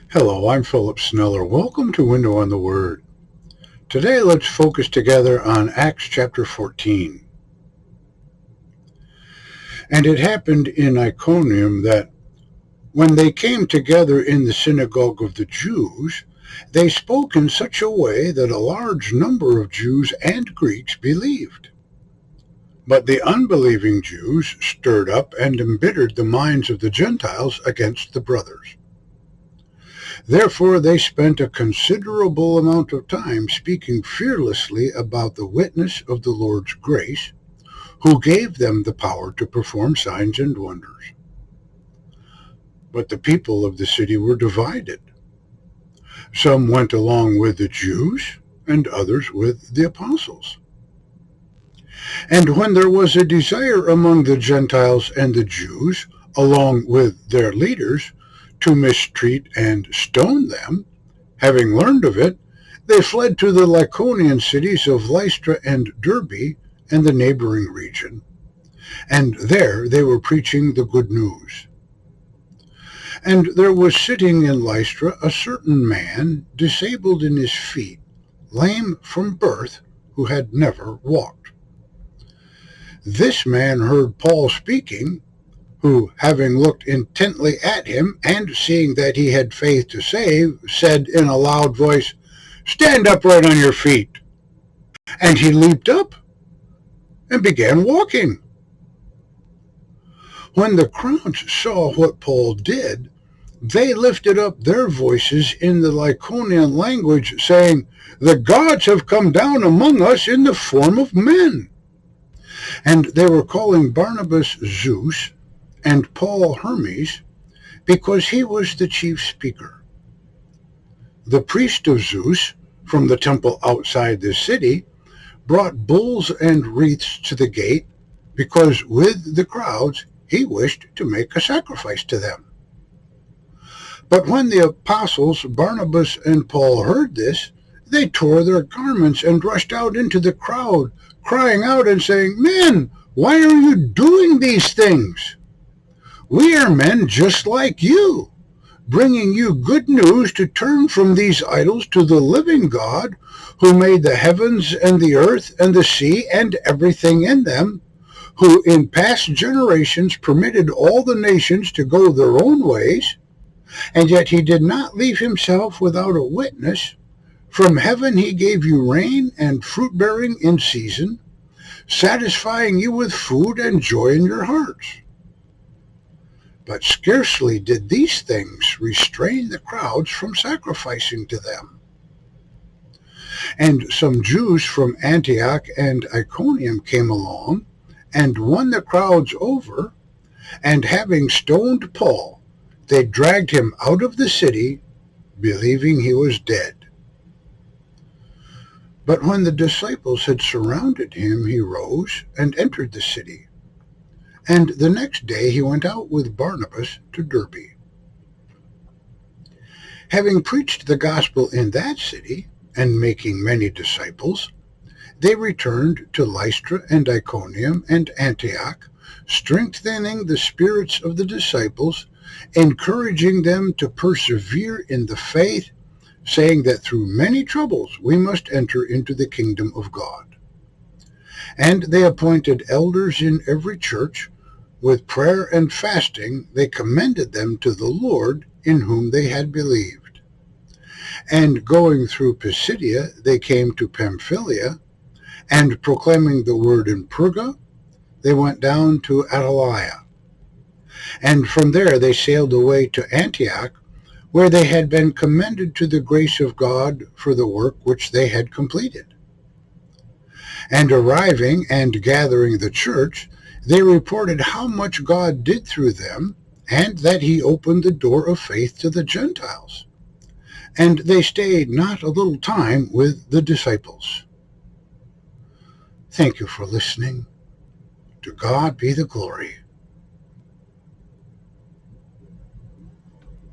Hello, I'm Philip Sneller. Welcome to Window on the Word. Today let's focus together on Acts chapter 14. And it happened in Iconium that when they came together in the synagogue of the Jews, they spoke in such a way that a large number of Jews and Greeks believed. But the unbelieving Jews stirred up and embittered the minds of the Gentiles against the brothers. Therefore they spent a considerable amount of time speaking fearlessly about the witness of the Lord's grace, who gave them the power to perform signs and wonders. But the people of the city were divided. Some went along with the Jews, and others with the apostles. And when there was a desire among the Gentiles and the Jews, along with their leaders, to mistreat and stone them, having learned of it, they fled to the Lycaonian cities of Lystra and Derbe and the neighboring region, and there they were preaching the good news. And there was sitting in Lystra a certain man, disabled in his feet, lame from birth, who had never walked. This man heard Paul speaking, who, having looked intently at him, and seeing that he had faith to save, said in a loud voice, "Stand upright on your feet." And he leaped up and began walking. When the crowds saw what Paul did, they lifted up their voices in the Lycaonian language, saying, "The gods have come down among us in the form of men." And they were calling Barnabas Zeus, and Paul Hermes, because he was the chief speaker. The priest of Zeus, from the temple outside the city, brought bulls and wreaths to the gate, because with the crowds he wished to make a sacrifice to them. But when the apostles Barnabas and Paul heard this, they tore their garments and rushed out into the crowd, crying out and saying, "Men, why are you doing these things? We are men just like you, bringing you good news to turn from these idols to the living God, who made the heavens and the earth and the sea and everything in them, who in past generations permitted all the nations to go their own ways, and yet he did not leave himself without a witness. From heaven he gave you rain and fruit-bearing in season, satisfying you with food and joy in your hearts." But scarcely did these things restrain the crowds from sacrificing to them. And some Jews from Antioch and Iconium came along, and won the crowds over, and having stoned Paul, they dragged him out of the city, believing he was dead. But when the disciples had surrounded him, he rose and entered the city. And the next day he went out with Barnabas to Derbe. Having preached the gospel in that city, and making many disciples, they returned to Lystra and Iconium and Antioch, strengthening the spirits of the disciples, encouraging them to persevere in the faith, saying that through many troubles we must enter into the kingdom of God. And they appointed elders in every church. With prayer and fasting they commended them to the Lord, in whom they had believed. And going through Pisidia they came to Pamphylia, and proclaiming the word in Perga, they went down to Attalia. And from there they sailed away to Antioch, where they had been commended to the grace of God for the work which they had completed. And arriving and gathering the church, they reported how much God did through them, and that he opened the door of faith to the Gentiles. And they stayed not a little time with the disciples. Thank you for listening. To God be the glory.